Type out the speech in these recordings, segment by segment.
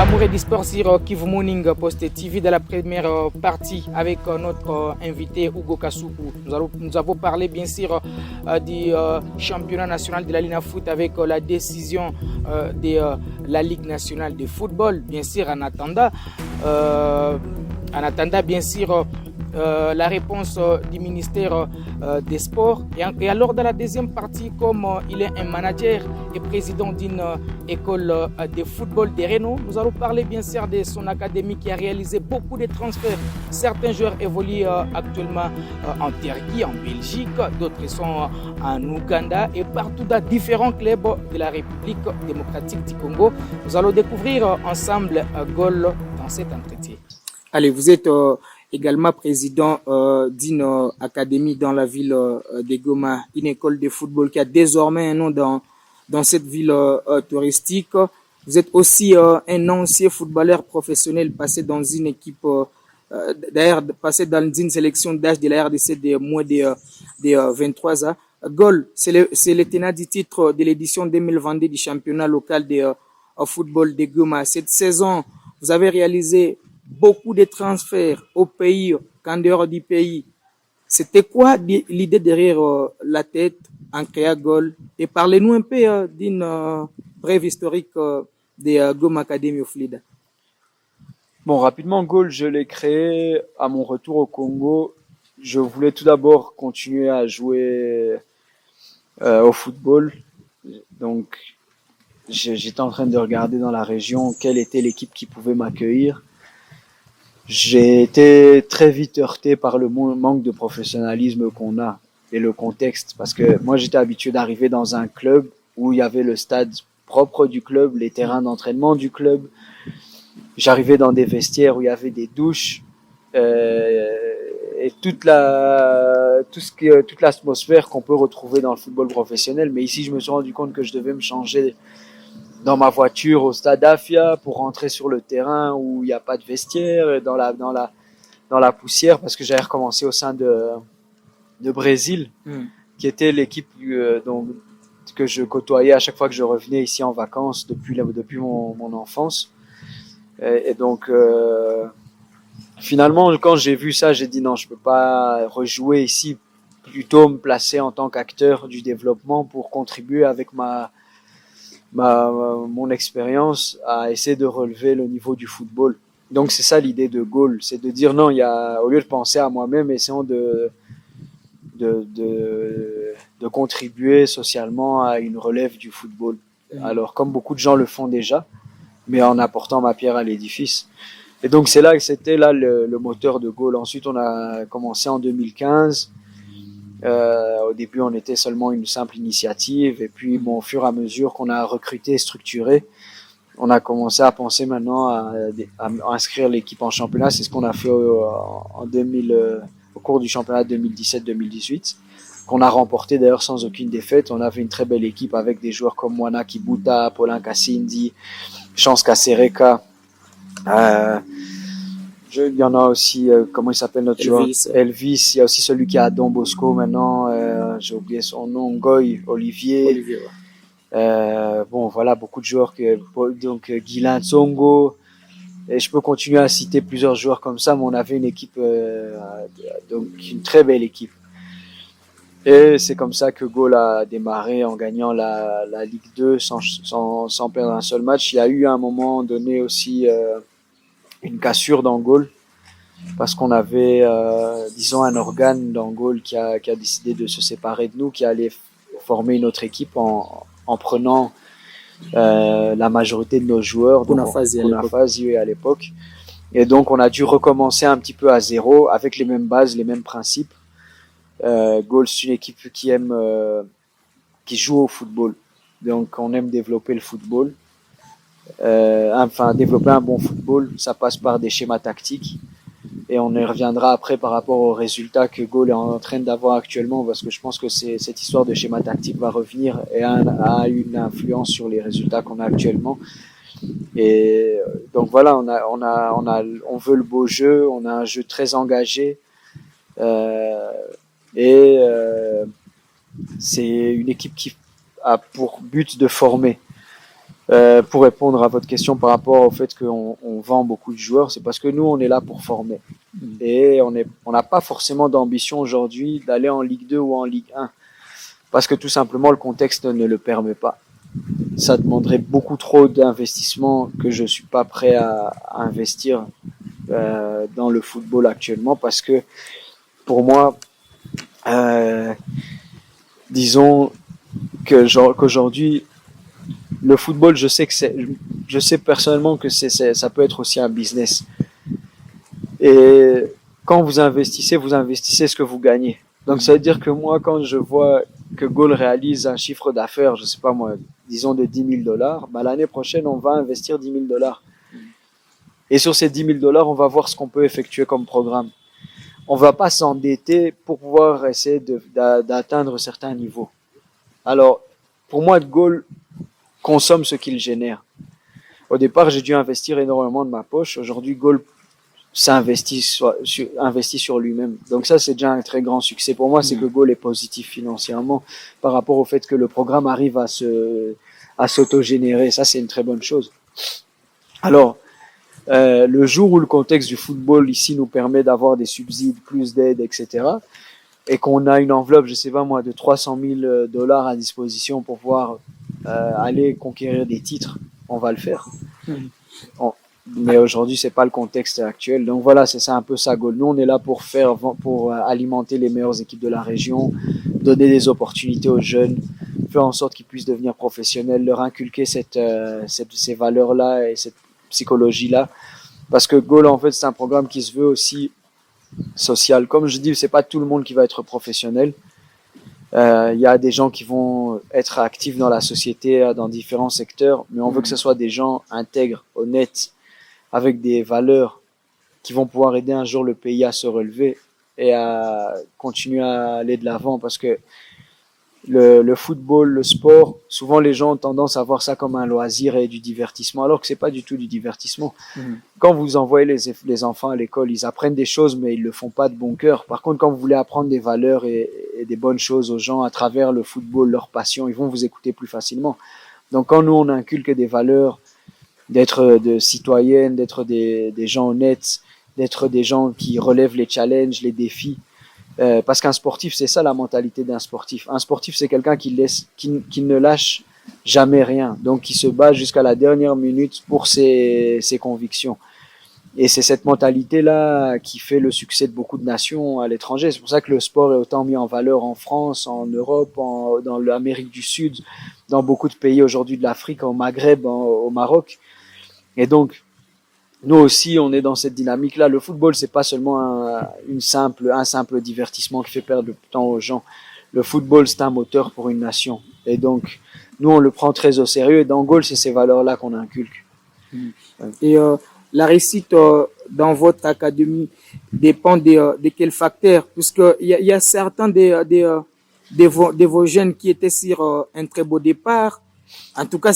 amoureux du sport sur Kivu Morning Post TV de la première partie avec notre invité Hugo Kasuku. Nous avons parlé bien sûr du championnat national de la Ligue Foot avec la décision de la Ligue nationale de football, bien sûr en attendant bien sûr la réponse du ministère des Sports. Et alors dans la deuxième partie, comme il est un manager et président d'une école de football de Renault, nous allons parler bien sûr de son académie qui a réalisé beaucoup de transferts. Certains joueurs évoluent actuellement en Turquie, en Belgique, d'autres sont en Ouganda et partout dans différents clubs de la République démocratique du Congo. Nous allons découvrir ensemble Gol dans cet entretien. Allez, vous êtes également président d'une académie dans la ville de Goma, une école de football qui a désormais un nom dans cette ville touristique. Vous êtes aussi un ancien footballeur professionnel passé dans une équipe, d'ailleurs passé dans une sélection d'âge de la RDC de moins de 23 ans. Gol, c'est le tenant du titre de l'édition 2022 du championnat local de football de Goma. Cette saison, vous avez réalisé beaucoup de transferts au pays, qu'en dehors du pays. C'était quoi l'idée derrière la tête en créant Gol? Et parlez-nous un peu d'une brève historique de Goma Academy of Leader. Bon, rapidement, Gol, je l'ai créé à mon retour au Congo. Je voulais tout d'abord continuer à jouer au football. Donc, j'étais en train de regarder dans la région quelle était l'équipe qui pouvait m'accueillir. J'ai été très vite heurté par le manque de professionnalisme qu'on a et le contexte, parce que moi j'étais habitué d'arriver dans un club où il y avait le stade propre du club, les terrains d'entraînement du club. J'arrivais dans des vestiaires où il y avait des douches et toute l'atmosphère qu'on peut retrouver dans le football professionnel. Mais ici, je me suis rendu compte que je devais me changer dans ma voiture au stade Afia pour rentrer sur le terrain où il n'y a pas de vestiaire, dans la poussière, parce que j'avais recommencé au sein de Brésil, qui était l'équipe que je côtoyais à chaque fois que je revenais ici en vacances depuis mon enfance. Et donc finalement, quand j'ai vu ça, j'ai dit non, je peux pas rejouer ici, plutôt me placer en tant qu'acteur du développement pour contribuer avec mon expérience à essayer de relever le niveau du football. Donc c'est ça l'idée de Gol, c'est de dire non, au lieu de penser à moi-même, essayons de contribuer socialement à une relève du football. Alors comme beaucoup de gens le font déjà, mais en apportant ma pierre à l'édifice. Et donc c'était là le moteur de Gol. Ensuite on a commencé en 2015. Au début, on était seulement une simple initiative, et puis au fur et à mesure qu'on a recruté et structuré, on a commencé à penser maintenant à inscrire l'équipe en championnat. C'est ce qu'on a fait au cours du championnat 2017-2018, qu'on a remporté d'ailleurs sans aucune défaite. On avait une très belle équipe avec des joueurs comme Mwana Kibuta, Paulin Kassindi, Chance Kasereka. Il y en a aussi, comment il s'appelle notre joueur? Elvis. Il y a aussi celui qui est à Don Bosco maintenant, j'ai oublié son nom, Ngoy, Olivier. Ouais. Bon, voilà, beaucoup de joueurs donc Guilain Tsongo. Et je peux continuer à citer plusieurs joueurs comme ça, mais on avait une équipe, donc une très belle équipe. Et c'est comme ça que Gol a démarré en gagnant la Ligue 2 sans perdre un seul match. Il y a eu à un moment donné aussi une cassure dans Gol, parce qu'on avait, disons, un organe dans Gol qui a décidé de se séparer de nous, qui allait former une autre équipe en prenant la majorité de nos joueurs, Bonafazi à l'époque. Et donc on a dû recommencer un petit peu à zéro avec les mêmes bases, les mêmes principes. Gol, c'est une équipe qui joue au football, donc on aime développer le football. Développer un bon football, ça passe par des schémas tactiques, et on y reviendra après par rapport aux résultats que Gol est en train d'avoir actuellement, parce que je pense que cette histoire de schéma tactique va revenir et a une influence sur les résultats qu'on a actuellement. Et donc voilà, on veut le beau jeu, on a un jeu très engagé, c'est une équipe qui a pour but de former. Pour répondre à votre question par rapport au fait qu'on vend beaucoup de joueurs, c'est parce que nous, on est là pour former. Et on n'a pas forcément d'ambition aujourd'hui d'aller en Ligue 2 ou en Ligue 1. Parce que tout simplement, le contexte ne le permet pas. Ça demanderait beaucoup trop d'investissement que je suis pas prêt à investir dans le football actuellement. Parce que pour moi, disons qu'aujourd'hui, le football, je sais personnellement que ça peut être aussi un business. Et quand vous investissez ce que vous gagnez. Donc ça veut dire que moi, quand je vois que Goal réalise un chiffre d'affaires, je sais pas moi, disons de $10,000, bah l'année prochaine, on va investir $10,000. Et sur ces $10,000, on va voir ce qu'on peut effectuer comme programme. On va pas s'endetter pour pouvoir essayer d'atteindre certains niveaux. Alors, pour moi, Goal consomme ce qu'il génère. Au départ, j'ai dû investir énormément de ma poche. Aujourd'hui, Goal s'investit sur lui-même. Donc ça, c'est déjà un très grand succès pour moi, c'est que Goal est positif financièrement par rapport au fait que le programme arrive à s'autogénérer. Ça, c'est une très bonne chose. Alors, le jour où le contexte du football ici nous permet d'avoir des subsides, plus d'aide, etc., et qu'on a une enveloppe, je sais pas moi, de $300,000 à disposition pour pouvoir aller conquérir des titres, on va le faire. Mais aujourd'hui, c'est pas le contexte actuel. Donc voilà, c'est ça un peu ça, Goal. Nous, on est là pour alimenter les meilleures équipes de la région, donner des opportunités aux jeunes, faire en sorte qu'ils puissent devenir professionnels, leur inculquer ces valeurs-là et cette psychologie-là. Parce que Goal, en fait, c'est un programme qui se veut aussi social. Comme je dis, c'est pas tout le monde qui va être professionnel. Il y a des gens qui vont être actifs dans la société, dans différents secteurs, mais on veut que ce soit des gens intègres, honnêtes, avec des valeurs qui vont pouvoir aider un jour le pays à se relever et à continuer à aller de l'avant. Parce que le football, le sport, souvent les gens ont tendance à voir ça comme un loisir et du divertissement, alors que c'est pas du tout du divertissement. Quand vous envoyez les enfants à l'école, ils apprennent des choses, mais ils le font pas de bon cœur. Par contre, quand vous voulez apprendre des valeurs et des bonnes choses aux gens à travers le football, leur passion, ils vont vous écouter plus facilement. Donc quand nous, on inculque des valeurs, d'être de citoyennes, d'être des gens honnêtes, d'être des gens qui relèvent les challenges, les défis. Parce qu'un sportif, c'est ça la mentalité d'un sportif. Un sportif, c'est quelqu'un qui ne lâche jamais rien. Donc, qui se bat jusqu'à la dernière minute pour ses convictions. Et c'est cette mentalité-là qui fait le succès de beaucoup de nations à l'étranger. C'est pour ça que le sport est autant mis en valeur en France, en Europe, dans l'Amérique du Sud, dans beaucoup de pays aujourd'hui de l'Afrique, au Maghreb, au Maroc. Et donc, nous aussi, on est dans cette dynamique-là. Le football, c'est pas seulement un simple divertissement qui fait perdre le temps aux gens. Le football, c'est un moteur pour une nation. Et donc, nous, on le prend très au sérieux. Et dans Goal, c'est ces valeurs-là qu'on inculque. Et la réussite dans votre académie dépend de quels facteurs? Puisqu'il y a certains de vos jeunes qui étaient sur un très beau départ. En tout cas,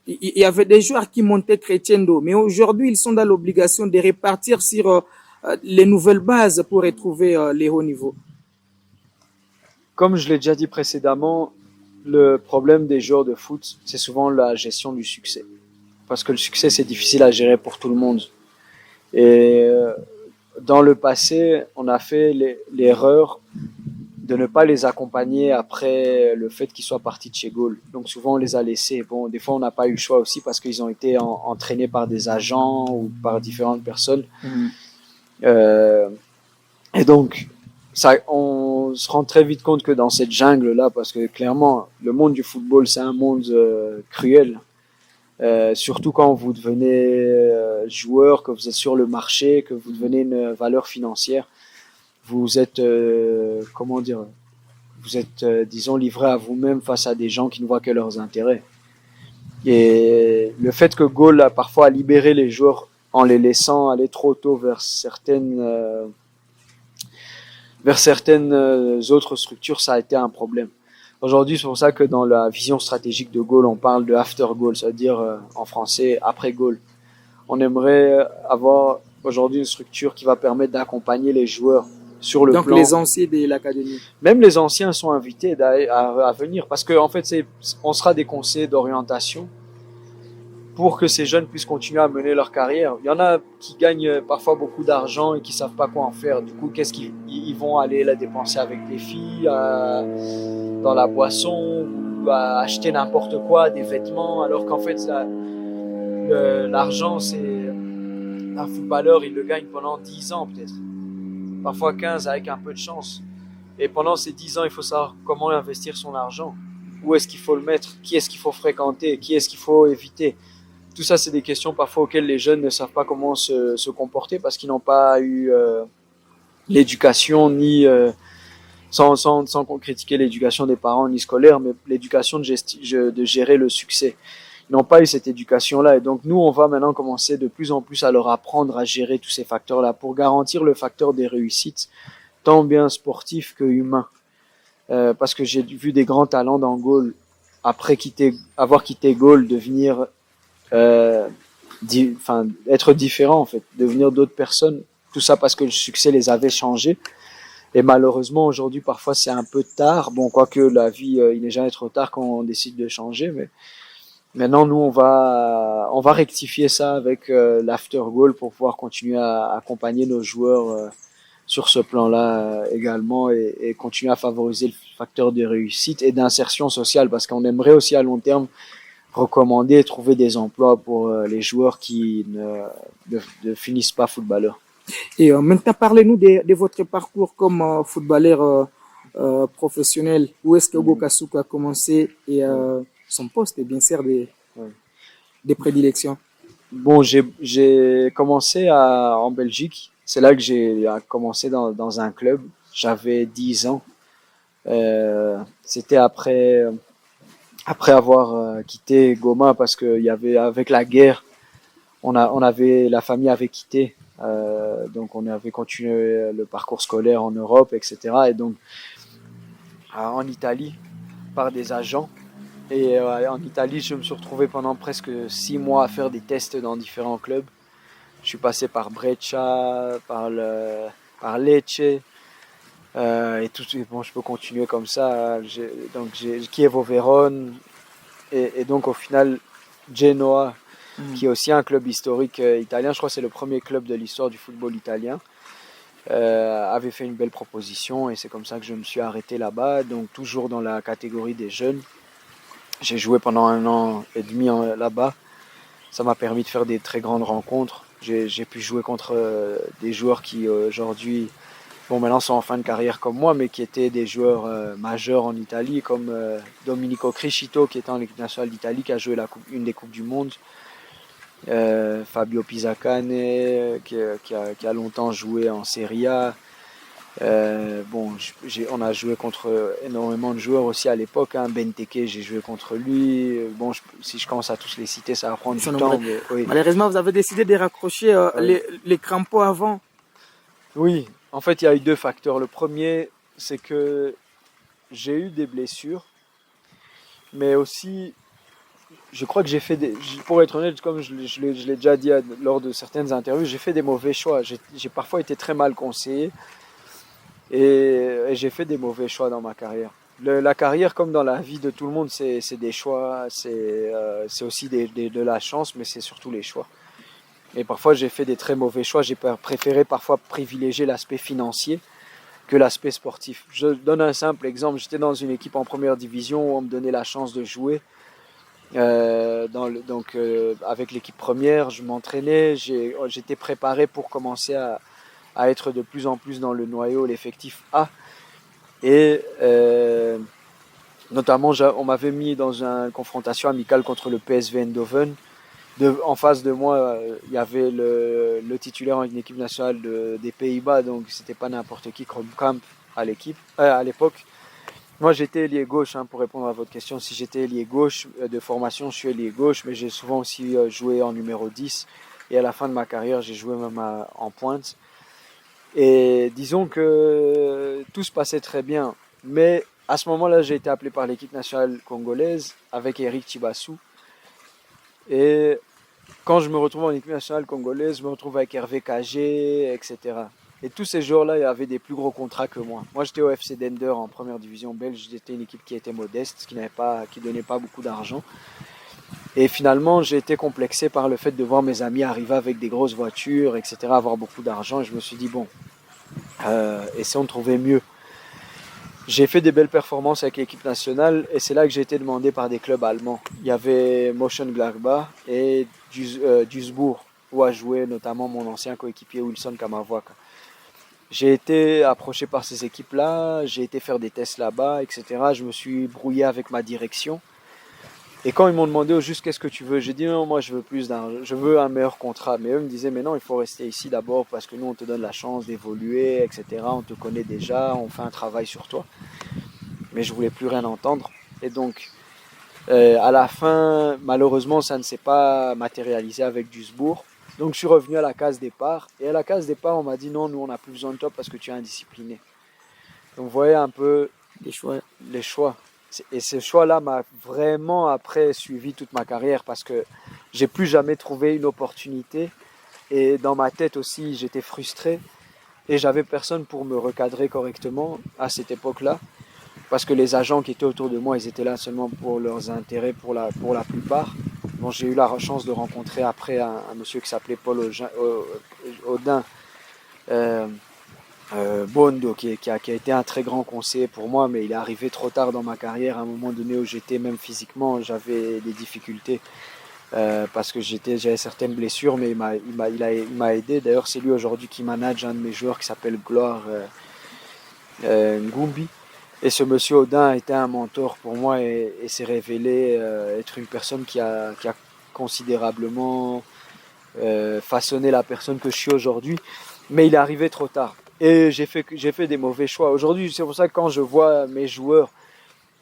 il y avait des joueurs qui montaient crescendo, mais aujourd'hui, ils sont dans l'obligation de repartir sur les nouvelles bases pour retrouver les hauts niveaux. Comme je l'ai déjà dit précédemment, le problème des joueurs de foot, c'est souvent la gestion du succès. Parce que le succès, c'est difficile à gérer pour tout le monde. Et dans le passé, on a fait l'erreur de ne pas les accompagner après le fait qu'ils soient partis de chez Goal. Donc souvent on les a laissés. Bon, des fois on n'a pas eu le choix aussi parce qu'ils ont été entraînés par des agents ou par différentes personnes. Et donc on se rend très vite compte que dans cette jungle-là, parce que clairement le monde du football c'est un monde cruel. Surtout quand vous devenez joueur, que vous êtes sur le marché, que vous devenez une valeur financière. Vous êtes, disons, livré à vous-même face à des gens qui ne voient que leurs intérêts. Et le fait que Goal a parfois libéré les joueurs en les laissant aller trop tôt vers certaines autres structures, ça a été un problème. Aujourd'hui, c'est pour ça que dans la vision stratégique de Goal, on parle de after Goal, c'est-à-dire en français après Goal. On aimerait avoir aujourd'hui une structure qui va permettre d'accompagner les joueurs sur le Donc plan. les anciens de l'académie. Même les anciens sont invités à venir parce que en fait on sera des conseillers d'orientation pour que ces jeunes puissent continuer à mener leur carrière. Il y en a qui gagnent parfois beaucoup d'argent et qui savent pas quoi en faire. Du coup, qu'est-ce qu'ils ils vont aller la dépenser avec les filles, dans la boisson, ou à acheter n'importe quoi, des vêtements, alors qu'en fait l'argent, c'est un footballeur, il le gagne pendant 10 ans peut-être, parfois 15 avec un peu de chance. Et pendant ces 10 ans, il faut savoir comment investir son argent. Où est-ce qu'il faut le mettre? Qui est-ce qu'il faut fréquenter? Qui est-ce qu'il faut éviter? Tout ça, c'est des questions parfois auxquelles les jeunes ne savent pas comment se comporter parce qu'ils n'ont pas eu l'éducation ni sans critiquer l'éducation des parents ni scolaire, mais l'éducation de gérer le succès. Ils n'ont pas eu cette éducation-là. Et donc, nous, on va maintenant commencer de plus en plus à leur apprendre à gérer tous ces facteurs-là pour garantir le facteur des réussites, tant bien sportifs que humains. Parce que j'ai vu des grands talents dans Gaulle, après avoir quitté Gaulle, devenir, être différents, en fait, devenir d'autres personnes. Tout ça parce que le succès les avait changés. Et malheureusement, aujourd'hui, parfois, c'est un peu tard. Bon, quoique la vie, il n'est jamais trop tard quand on décide de changer, mais maintenant, nous, on va rectifier ça avec l'after goal pour pouvoir continuer à accompagner nos joueurs sur ce plan-là également et continuer à favoriser le facteur de réussite et d'insertion sociale parce qu'on aimerait aussi à long terme recommander et trouver des emplois pour les joueurs qui ne finissent pas footballeurs. Et maintenant, parlez-nous de votre parcours comme footballeur professionnel. Où est-ce que Hugo Kasuku a commencé et son poste est bien sûr des prédilections? Bon, j'ai commencé en Belgique. C'est là que j'ai commencé dans un club. J'avais 10 ans. C'était après avoir quitté Goma parce que il y avait avec la guerre, la famille avait quitté. Donc on avait continué le parcours scolaire en Europe, etc. Et donc en Italie par des agents. Et en Italie, je me suis retrouvé pendant presque 6 mois à faire des tests dans différents clubs. Je suis passé par Breccia, par Lecce, et tout. Bon, je peux continuer comme ça. Donc j'ai Chievo Vérone, et donc au final Genoa, qui est aussi un club historique italien. Je crois que c'est le premier club de l'histoire du football italien. Avait fait une belle proposition et c'est comme ça que je me suis arrêté là-bas. Donc toujours dans la catégorie des jeunes. J'ai joué pendant 1 an et demi là-bas. Ça m'a permis de faire des très grandes rencontres. J'ai pu jouer contre des joueurs qui aujourd'hui, bon maintenant sont en fin de carrière comme moi, mais qui étaient des joueurs majeurs en Italie, comme Domenico Criscito qui était en équipe nationale d'Italie, qui a joué une des Coupes du Monde. Fabio Pisacane qui a longtemps joué en Serie A. Bon, on a joué contre énormément de joueurs aussi à l'époque. Benteke, j'ai joué contre lui. Bon, si je commence à tous les citer, ça va prendre du temps. Mais, oui. Malheureusement, vous avez décidé de raccrocher les crampons avant. Oui, en fait, il y a eu 2 facteurs. Le premier, c'est que j'ai eu des blessures, mais aussi, je crois que j'ai fait pour être honnête, comme je l'ai déjà dit lors de certaines interviews, j'ai fait des mauvais choix. J'ai parfois été très mal conseillé. Et j'ai fait des mauvais choix dans ma carrière. La carrière, comme dans la vie de tout le monde, c'est des choix, c'est aussi de la chance, mais c'est surtout les choix. Et parfois, j'ai fait des très mauvais choix. J'ai préféré parfois privilégier l'aspect financier que l'aspect sportif. Je donne un simple exemple. J'étais dans une équipe en première division où on me donnait la chance de jouer. Avec l'équipe première, je m'entraînais. J'étais préparé pour commencer à être de plus en plus dans le noyau, l'effectif A. Et notamment, on m'avait mis dans une confrontation amicale contre le PSV Eindhoven. En face de moi, il y avait le titulaire en équipe nationale des Pays-Bas, donc c'était pas n'importe qui comme Camp à l'époque. Moi, j'étais ailier gauche, pour répondre à votre question. Si j'étais ailier gauche de formation, je suis ailier gauche, mais j'ai souvent aussi joué en numéro 10. Et à la fin de ma carrière, j'ai joué même en pointe. Et disons que tout se passait très bien. Mais à ce moment-là, j'ai été appelé par l'équipe nationale congolaise avec Eric Chibassou. Et quand je me retrouve en équipe nationale congolaise, je me retrouve avec Hervé Cagé, etc. Et tous ces joueurs-là, il y avait des plus gros contrats que moi. Moi, j'étais au FC Dender en première division belge. J'étais une équipe qui était modeste, qui donnait pas beaucoup d'argent. Et finalement, j'ai été complexé par le fait de voir mes amis arriver avec des grosses voitures, etc., avoir beaucoup d'argent. Et je me suis dit, bon, essayons de trouver mieux. J'ai fait des belles performances avec l'équipe nationale et c'est là que j'ai été demandé par des clubs allemands. Il y avait Mönchengladbach et Duisbourg, où a joué notamment mon ancien coéquipier Wilson Kamavwaka. J'ai été approché par ces équipes-là, j'ai été faire des tests là-bas, etc. Je me suis brouillé avec ma direction. Et quand ils m'ont demandé au juste qu'est-ce que tu veux, j'ai dit non, moi je veux plus d'argent, je veux un meilleur contrat. Mais eux me disaient mais non, il faut rester ici d'abord parce que nous on te donne la chance d'évoluer, etc. On te connaît déjà, on fait un travail sur toi. Mais je voulais plus rien entendre. Et donc à la fin, malheureusement, ça ne s'est pas matérialisé avec Duisbourg. Donc je suis revenu à la case départ. Et à la case départ, on m'a dit non, nous on n'a plus besoin de toi parce que tu es indiscipliné. Donc vous voyez un peu les choix. Et ce choix-là m'a vraiment après suivi toute ma carrière parce que j'ai plus jamais trouvé une opportunité. Et dans ma tête aussi, j'étais frustré. Et j'avais personne pour me recadrer correctement à cette époque-là. Parce que les agents qui étaient autour de moi, ils étaient là seulement pour leurs intérêts pour la plupart. Bon, j'ai eu la chance de rencontrer après un monsieur qui s'appelait Paul Audin Bondo, qui a été un très grand conseiller pour moi, mais il est arrivé trop tard dans ma carrière, à un moment donné où j'étais, même physiquement, j'avais des difficultés parce que j'avais certaines blessures, mais il m'a aidé. D'ailleurs, c'est lui aujourd'hui qui manage un de mes joueurs qui s'appelle Gloire Ngumbi. Et ce monsieur Audin a été un mentor pour moi et s'est révélé être une personne qui a considérablement façonné la personne que je suis aujourd'hui. Mais il est arrivé trop tard. Et j'ai fait des mauvais choix. Aujourd'hui, c'est pour ça que quand je vois mes joueurs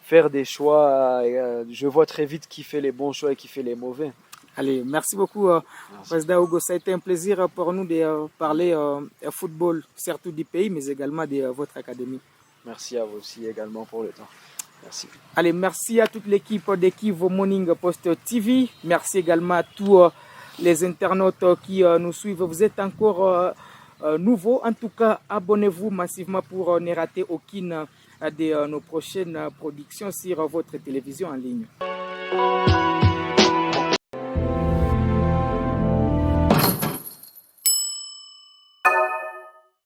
faire des choix, je vois très vite qui fait les bons choix et qui fait les mauvais. Allez, merci beaucoup, Président Hugo. Ça a été un plaisir pour nous de parler football, surtout du pays, mais également de votre académie. Merci à vous aussi également pour le temps. Merci. Allez, merci à toute l'équipe de Kivu Morning Post TV. Merci également à tous les internautes qui nous suivent. Vous êtes encore nouveaux. En tout cas, abonnez-vous massivement pour ne rater aucune de nos prochaines productions sur votre télévision en ligne.